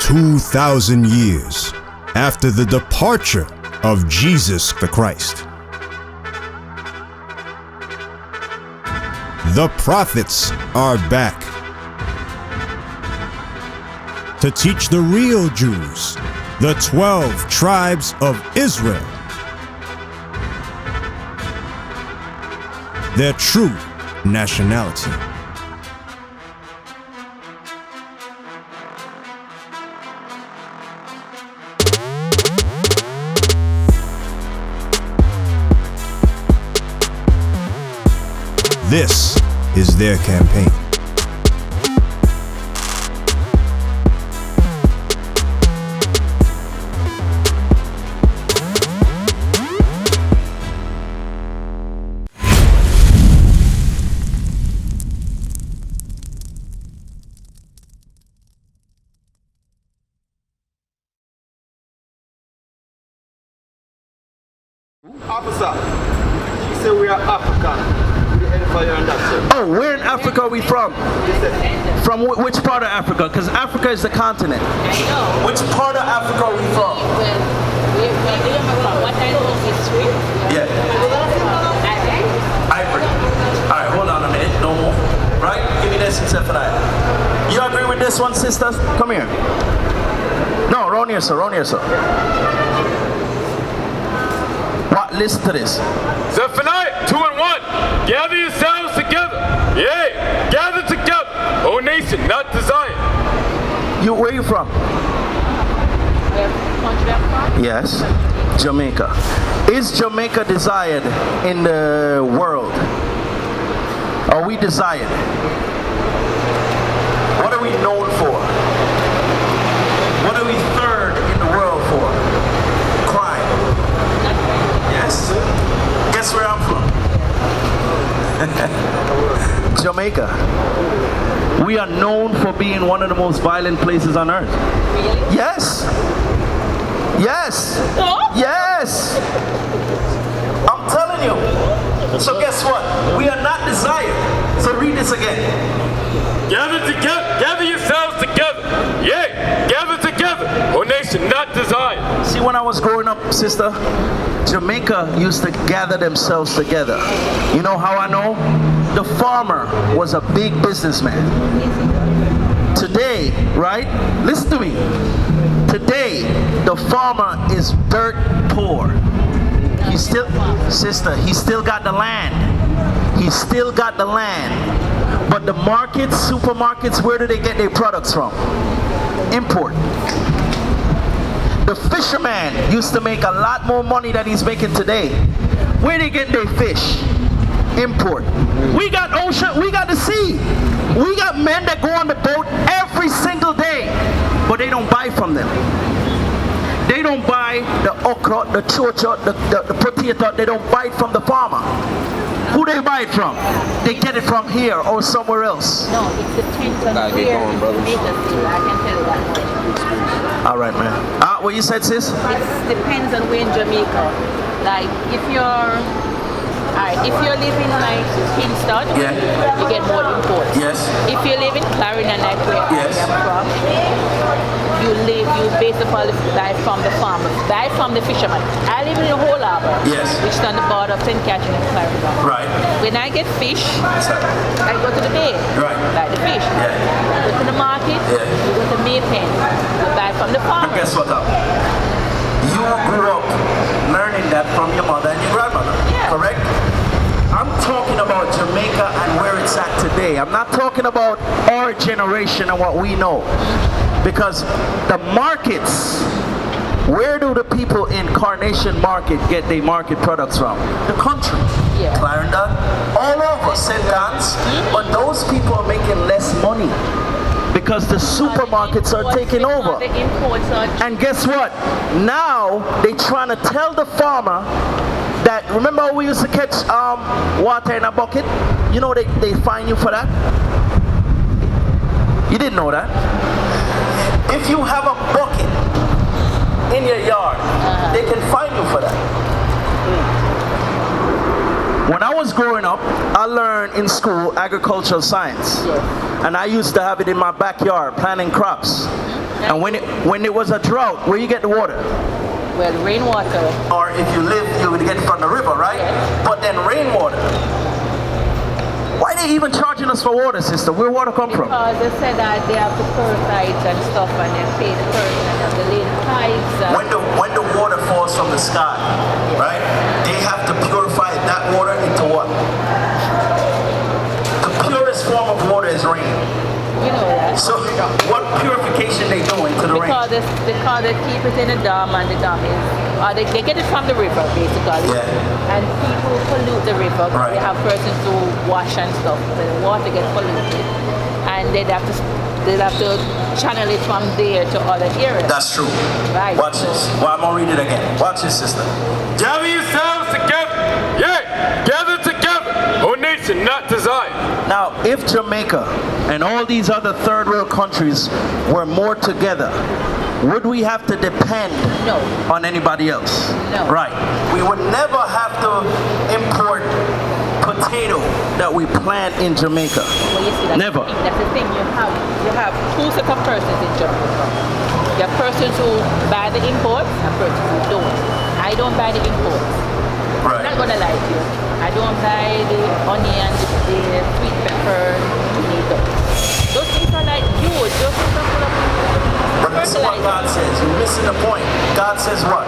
2,000 years after the departure of Jesus the Christ. The prophets are back to teach the real Jews, the 12 tribes of Israel, their true nationality. This is their campaign. Officer, she said we are African. Oh, where in Africa are we from? From which part of Africa? Because Africa is the continent. Which part of Africa are we from? What I know of history? Yeah. Ivory. All right, hold on a minute. No more. Right? Give me this except for that. You agree with this one, sisters? Come here. No, round here, sir. Round here, sir. What? Listen to this. Zephaniah 2 and 1. Gather yourselves together. Yea, gather together, O nation, not desire. Where are you from? Yes, Jamaica. Is Jamaica desired in the world? Are we desired? What are we known for? What are we third in the world for? Crime. Yes. Guess where I'm from? Jamaica. We are known for being one of the most violent places on earth. Really? Yes. Yes. Oh? Yes. I'm telling you. So guess what? We are not desired. So read this again. Gather yourselves together. Yea, gather together, O nation, not desired. See, when I was growing up, sister, Jamaica used to gather themselves together. You know how I know? The farmer was a big businessman. Today, right? Listen to me. Today, the farmer is dirt poor. He still, sister, he still got the land. He still got the land. But the markets, supermarkets, where do they get their products from? Import. The fisherman used to make a lot more money than he's making today. Where they get their fish? Import. We got ocean, we got the sea. We got men that go on the boat every single day, but they don't buy from them. They don't buy the okra, the chocha, the potato. They don't buy it from the farmer. Who they buy it from? They get it from here or somewhere else. No, it depends on where Jamaica is. I can tell you that. All right, man. What you said, sis? It depends on where in Jamaica. Like, if you're living like Kingston, Yeah. you get more imports. Yes. If you live in Clarendon, like where Yes. I am from, you basically buy from the farmers, buy from the fishermen. I live in the whole harbor, Yes. which is on the border of St. Catherine and Clarendon. Right. When I get fish, I go to the bay, Right. buy the fish. Yeah. Go to the market, Yeah. you go to Maypen, you buy from the farmers. Guess what? You grew up learning that from your mother and your grandmother, Yeah. correct? I'm talking about Jamaica and where it's at today. I'm not talking about our generation and what we know. Because the markets, where do the people in Carnation Market get their market products from? The country. Yeah. Clarendon, all over, St. John's. But those people are making less money because the supermarkets are taking over. The imports are And guess what? Now they trying to tell the farmer that, remember how we used to catch water in a bucket? You know they fine you for that? You didn't know that? If you have a bucket in your yard, they can fine you for that. When I was growing up, I learned in school agricultural science. Yes. And I used to have it in my backyard, planting crops. And when it was a drought, where you get the water? Well, rainwater. Or if you live, you would get it from the river, right? Yes. But then rainwater. Why are they even charging us for water, sister? Where water come from? Because they said that they have the pyramids and stuff, and they pay the person and have the lane pipes. When the water falls from the sky, right? They have to purify that water into what? The purest form of water is rain. You know that. So what purification they do into the rain? Because they keep it in a dam, and the dam is, they get it from the river basically. Yeah. And people pollute the river. Right. They have persons who wash and stuff. The water gets polluted, and they'd have to channel it from there to other areas. That's true. Right. Watch this. Well, I'm gonna read it again. Watch this, sister. Gather yourselves together. Yea, gather together, O nation not desired. Now, if Jamaica and all these other third world countries were more together, would we have to depend No. on anybody else? No. Right. We would never have to import potato that we plant in Jamaica. Well, you see, Never. That's the thing. You have two sets of persons in Jamaica. You have persons who buy the imports and persons who don't. I don't buy the imports. I'm not gonna lie to you. I don't buy the onion, the sweet pepper, tomato. Those things are like huge. Those things are full of But this is what fertilizer. God says. You're missing the point. God says what?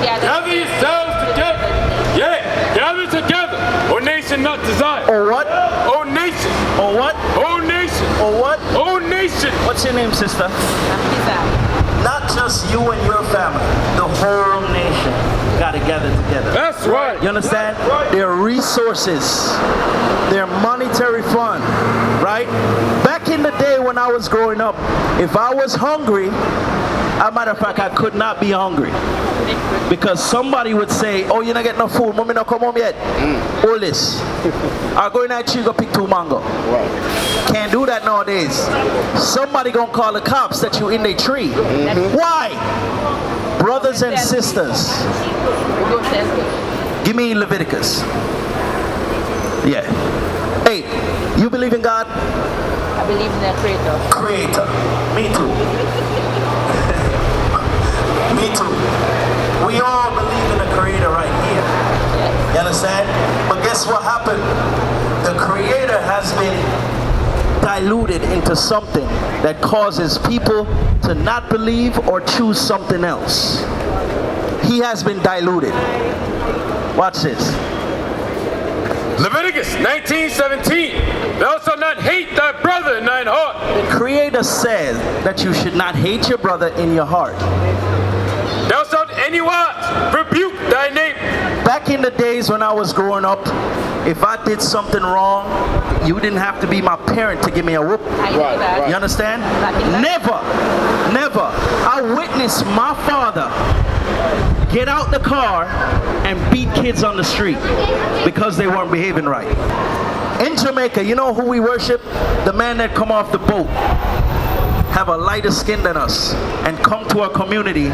Gather yourselves together. Yea, gather together, O nation not desired. Or what? O nation, Or what? O nation, Or what? O nation. What's your name, sister? I'm Not just you and your family. The whole nation got to gather together. That's right. You understand? Their resources, their monetary fund, right? Back in the day when I was growing up, if I was hungry, as a matter of fact, I could not be hungry. Because somebody would say, oh, you not get no food, mommy not come home yet. All this. I'll go in that tree, go pick 2 mango. Can't do that nowadays. Somebody gonna call the cops that you in the tree. Why? Brothers and sisters. Give me Leviticus. Yeah. Hey, you believe in God? I believe in the Creator. Creator. Me too. Me too. We all believe in the Creator right here. You understand? But guess what happened? The Creator has been diluted into something that causes people to not believe or choose something else. He has been diluted. Watch this. Leviticus 19:17. Thou shalt not hate thy brother in thine heart. The Creator says that you should not hate your brother in your heart. Thou shalt anywise rebuke thy neighbor. Back in the days when I was growing up, if I did something wrong, you didn't have to be my parent to give me a whoop. I know that. You understand? Right. Never. I witnessed my father get out the car and beat kids on the street because they weren't behaving right. In Jamaica, you know who we worship? The man that come off the boat, have a lighter skin than us, and come to our community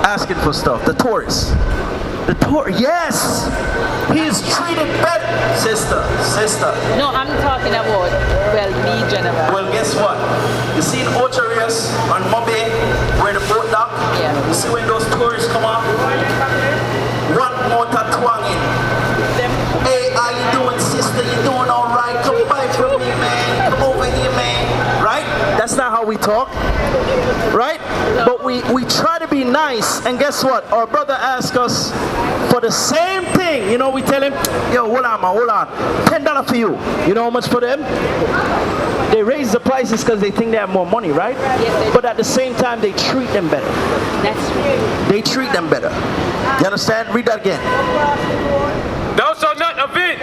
asking for stuff. The tourists. Yes! He is treated better. Sister. No, I'm talking about, well, me general. Well, guess what? You see in Ocharias on Mobe, where the boat dock? Yeah. You see when those tourists come up? One more twanging. Hey, how you doing, sister? You doing all right? Come buy from me, man. Come over here, man. Right? That's not how we talk. Right? But we try to be nice, and guess what? Our brother asked us for the same thing. You know, we tell him, yo, hold on, man, hold on. $10 for you. You know how much for them? They raise the prices because they think they have more money, right? Yes, but at the same time, they treat them better. That's true. They treat them better. You understand? Read that again. Thou shalt not avenge,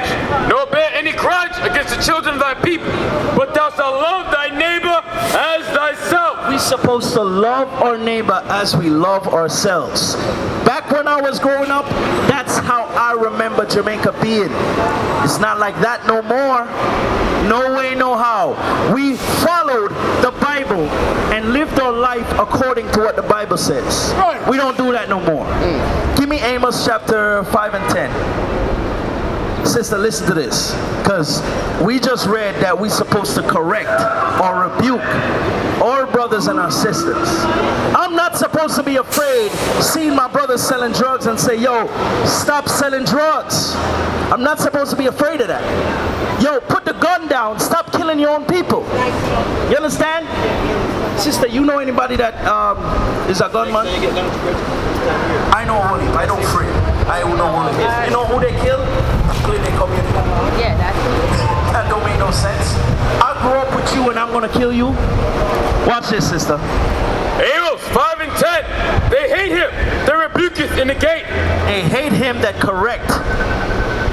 nor bear any grudge against the children of thy people, but thou shalt love thy neighbor as thyself. We're supposed to love our neighbor as we love ourselves. Back when I was growing up, that's how I remember Jamaica being. It's not like that no more. No way, no how. We followed the Bible and lived our life according to what the Bible says. We don't do that no more. Give me Amos chapter 5 and 10. Sister, listen to this, because we just read that we're supposed to correct or rebuke our brothers and our sisters. I'm not supposed to be afraid seeing my brother selling drugs and say, yo, stop selling drugs. I'm not supposed to be afraid of that. Yo, put the gun down. Stop killing your own people. You understand? Sister, you know anybody that is a gunman? I know only. I don't free. I know only. You know who they kill? People in the community. Yeah, that's it. That don't make no sense. I grew up with you and I'm gonna kill you. Watch this, sister. Amos 5 and 10. They hate him. They rebuke it in the gate. They hate him that correct.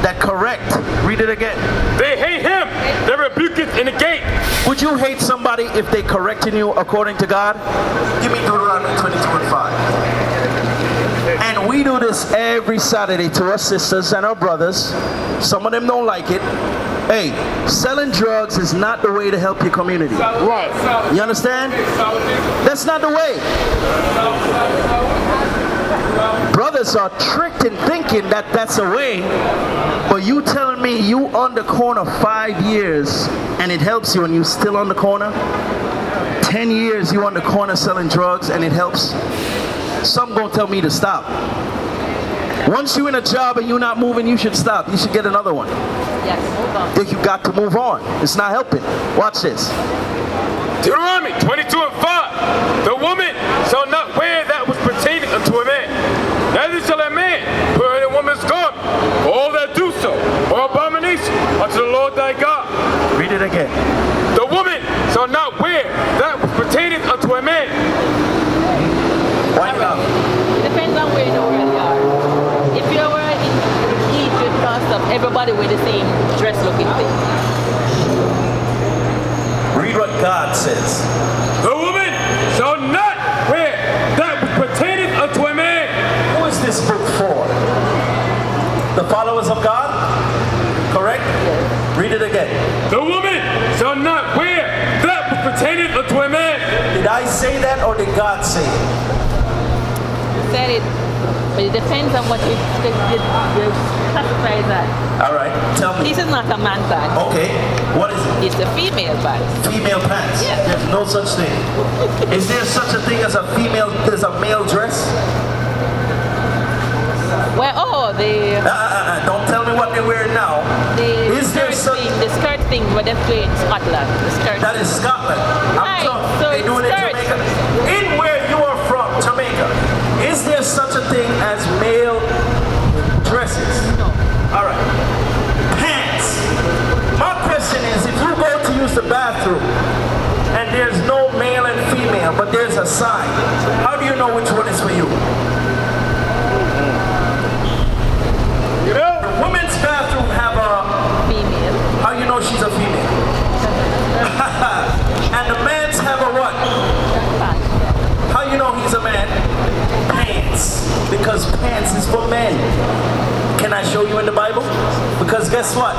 That correct. Read it again. They hate him. They rebuke it in the gate. Would you hate somebody if they correcting you according to God? Give me Deuteronomy 22:5. And we do this every Saturday to our sisters and our brothers. Some of them don't like it. Hey, selling drugs is not the way to help your community. Right. You understand? That's not the way. Brothers are tricked in thinking that that's a way, but you telling me you on the corner 5 years and it helps you and you still on the corner? 10 years you on the corner selling drugs and it helps? Some gonna tell me to stop. Once you're in a job and you're not moving, you should stop. You should get another one. Yes, move on. You got to move on. It's not helping. Watch this. Deuteronomy 22 and 5. The woman shall not wear that which pertaineth unto a man. Neither shall a man put in a woman's garment. All that do so are abomination unto the Lord thy God. Read it again. The woman shall not wear that which pertaineth unto a man. Why not? It depends on where in the world you are. If you're in Egypt and stuff, everybody wear the same dress looking thing. Read what God says. The woman shall not wear that which pertaineth unto a man. Who is this book for? The followers of God? Correct? Read it again. The woman shall not wear that which pertaineth unto a man. Did I say that or did God say it? Said it, but it depends on what you classify that. All right, tell me. This is not a man band. Okay, what is it? It's a female band. Female pants. Yeah. There's no such thing. Is there such a thing as a female, there's a male dress? Well, Don't tell me what they're wearing now. Is there such... the skirt thing what they play in Scotland. The skirt. That is Scotland. Right, I'm so they do it in skirt. Jamaica. In where you are from, Jamaica, is there such a thing as male dresses? No. All right. Pants. My question is, if you go to use the bathroom and there's no male and female, but there's a sign, how do you know which one is for you? You know? The women's bathroom have a... Female. How you know she's a female? And the men's have a what? How you know he's a man? Pants. Because pants is for men. Can I show you in the Bible? Because guess what?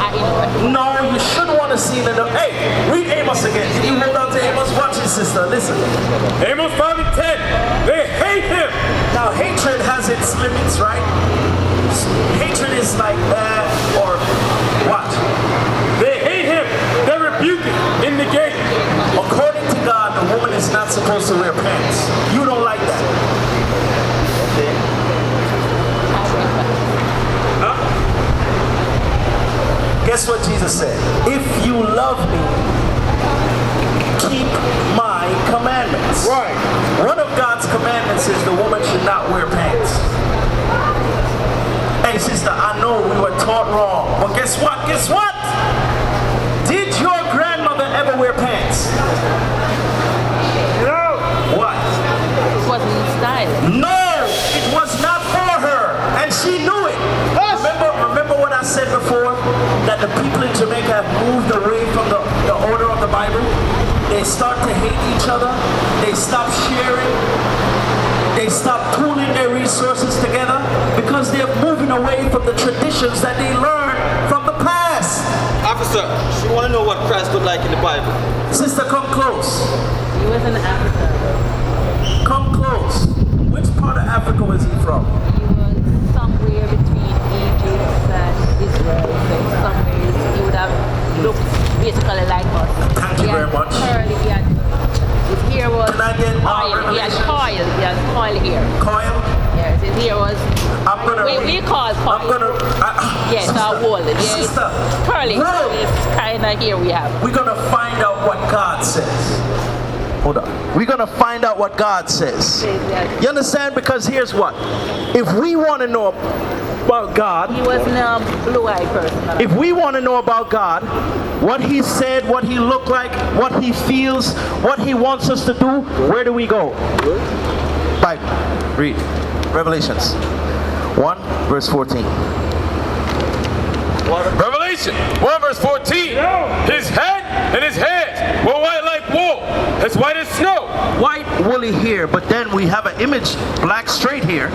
No, you shouldn't want to see it in the... Hey, read Amos again. Can you hold on to Amos? Watch it, sister. Listen. Amos 5 and 10. They hate him. Now, hatred has its limits, right? Hatred is like, or what? They hate him. They rebuke it in the gate. According to God, the woman is not supposed to wear pants. You don't like that. Huh? Guess what Jesus said? If you love me, keep my commandments. Right. One of God's commandments is the woman should not wear pants. Hey sister, I know we were taught wrong, but guess what? Guess what? Did your grandmother ever wear pants? No. What? It wasn't in style. No, it was not for her, and she knew it. Remember what I said before? That the people in Jamaica have moved away from the order of the Bible. They start to hate each other. They stop sharing. They stop pooling their resources together because they're moving away from the traditions that they learned from the past. Officer, she want to know what Christ looked like in the Bible. Sister, come close. He was in Africa. Come close. Which part of Africa was he from? He was somewhere between Egypt and Well, so in some ways, he would have looked basically like us. Thank you He very had much. Curly, his hair was Can I get oil. He had coil. He had coil hair. Coil? Yes, his hair was. I'm gonna. We call coil. I'm gonna. Yes, our wool. Yes, Sister, curly. whoa. This kind of hair we have. We're gonna find out what God says. Hold on. We're gonna find out what God says. Yes. You understand? Because here's what. If we want to know about God, He wasn't a blue-eyed person. if we want to know about God, what He said, what He looked like, what He feels, what He wants us to do, where do we go? Bible. Read. Revelations 1 verse 14. Revelation 1 verse 14. His head and his hairs were white like wool, as white as snow. White woolly hair, but then we have an image, black straight hair.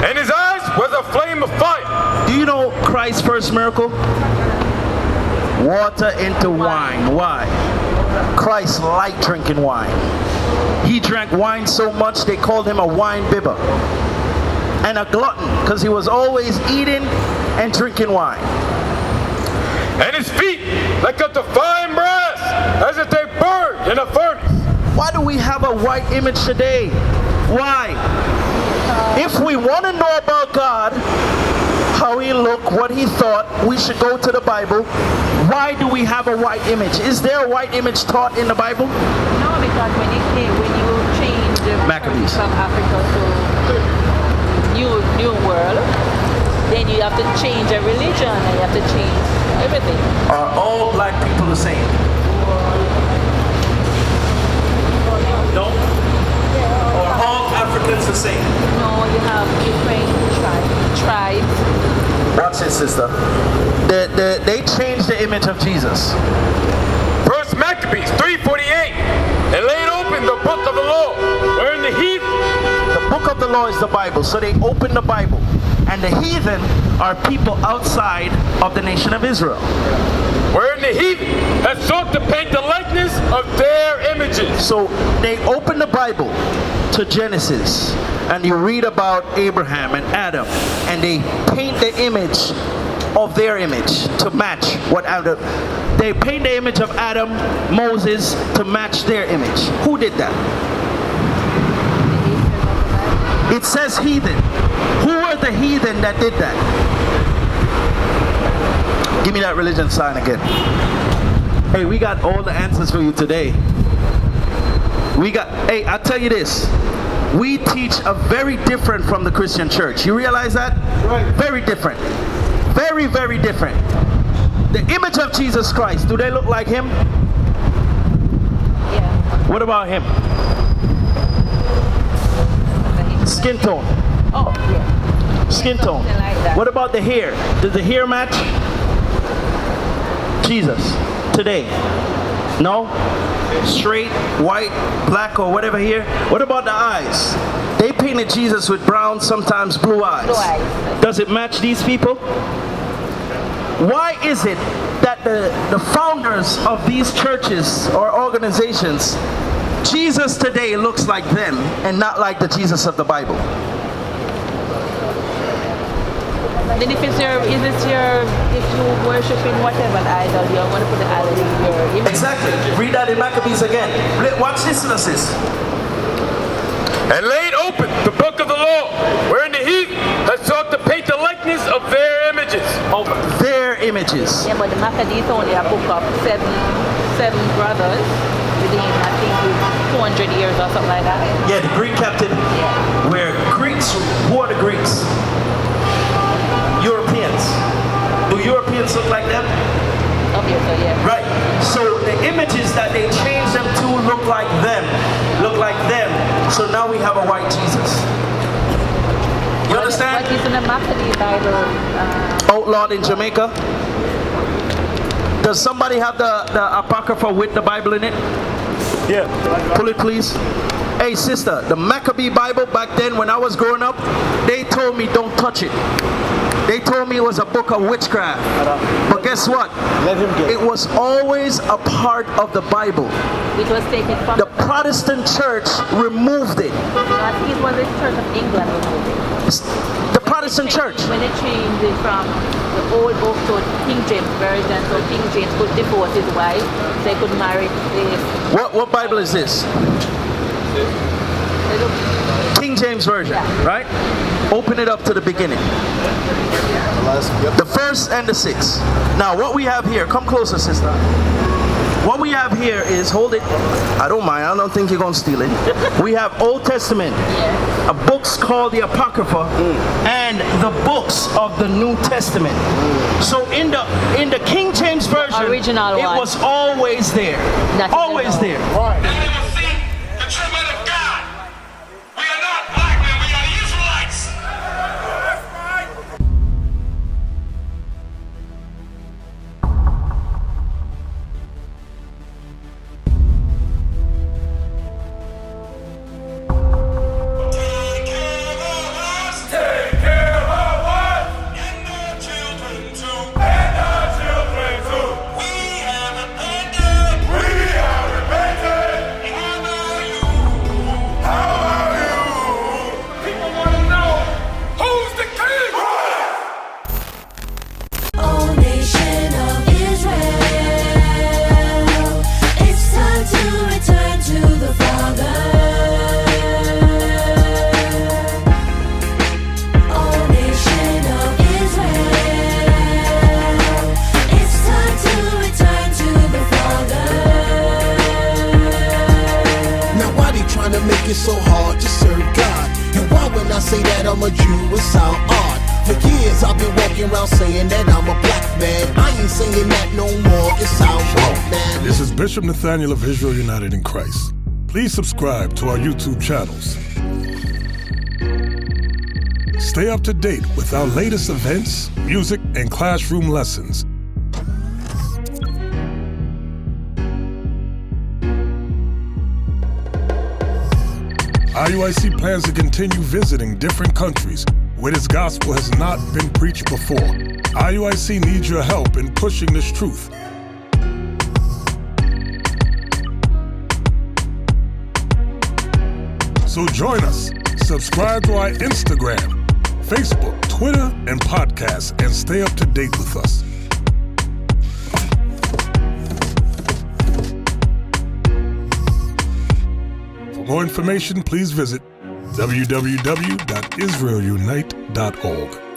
And his eyes was a flame of fire. Do you know Christ's first miracle? Water into wine. Why? Christ liked drinking wine. He drank wine so much they called him a wine bibber and a glutton, because he was always eating and drinking wine. And his feet like unto fine brass, as if they burned in a furnace. Why do we have a white image today? Why? If we want to know about God, how He looked, what He thought, we should go to the Bible. Why do we have a white image? Is there a white image taught in the Bible? No, because when you change the Maccabees. from Africa to new world, then you have to change a religion and you have to change everything. Are all black people the same? No? Are all Africans the same? No, you have different tribes. Watch this, sister. They changed the image of Jesus. First Maccabees 3:48, and laid open the book of the law, wherein the heathen. The book of the law is the Bible, so they opened the Bible. And the heathen are people outside of the nation of Israel. Wherein the heathen had sought to paint the likeness of their images. So they open the Bible to Genesis, and you read about Abraham and Adam, and they paint the image of their image to match what Adam. They paint the image of Adam, Moses to match their image. Who did that? It says heathen. Who were the heathen that did that? Give me that religion sign again. Hey, we got all the answers for you today. Hey, I'll tell you this. We teach a very different from the Christian church. You realize that? Right. Very different. Very, very different. The image of Jesus Christ, do they look like Him? Yeah. What about Him? Skin tone. Oh, yeah. Skin tone. Something like that. What about the hair? Does the hair match Jesus today? No? Straight, white, black, or whatever hair? What about the eyes? They painted Jesus with brown, sometimes blue eyes. Blue eyes. Does it match these people? Why is it that the founders of these churches or organizations, Jesus today looks like them and not like the Jesus of the Bible? Then if you worship in whatever idol, you're going to put the idol in your image. Exactly. Read that in Maccabees again. Watch this, sis. And laid open the book of the law, wherein the heathen had sought to paint the likeness of their images. Of their images. Yeah, but the Maccabees only a book of seven brothers within, I think, 200 years or something like that. Yeah, the Greek captivity. Yeah. Where Greeks, who are the Greeks? Europeans. Do Europeans look like them? Okay, so yeah. Right. So the images that they change them to look like them. Look like them. So now we have a white Jesus. You understand? What is in the Maccabees Bible? Outlawed in Jamaica. Does somebody have the Apocrypha with the Bible in it? Yeah. Pull it, please. Hey, sister, the Maccabee Bible back then when I was growing up, they told me don't touch it. They told me it was a book of witchcraft. But guess what? It was always a part of the Bible. It was taken from The Protestant church removed it. I think it was the Church of England removed it. The Protestant church. When they changed it from the old book to King James version, so King James could divorce his wife, they could marry this. What Bible is this? King James version, right? Open it up to the beginning. The first and the sixth. Now what we have here, come closer, sister. What we have here is, hold it, I don't mind, I don't think you're going to steal it. We have Old Testament, a books called the Apocrypha, and the books of the New Testament. So in the King James version, Original it one. was always there. Always there. Right. The children of God. We are not black men, we are Israelites. Take care of us. And the children too. We have repented. How are you? People want to know who's the king. Oh, nation of Israel, it's time to return to the Father. Oh, nation of Israel, it's time to return to the Father. Now why they trying to make it so hard to serve God? And why when I say that I'm a Jew it sound odd? For years I've been walking around saying that I'm a black man. I ain't saying that no more, it sounds wrong, man. This is Bishop Nathaniel of Israel United in Christ. Please subscribe to our YouTube channels. Stay up to date with our latest events, music, and classroom lessons. IUIC plans to continue visiting different countries where this gospel has not been preached before. IUIC needs your help in pushing this truth. So join us. Subscribe to our Instagram, Facebook, Twitter, and podcasts, and stay up to date with us. For more information, please visit www.israelunite.org.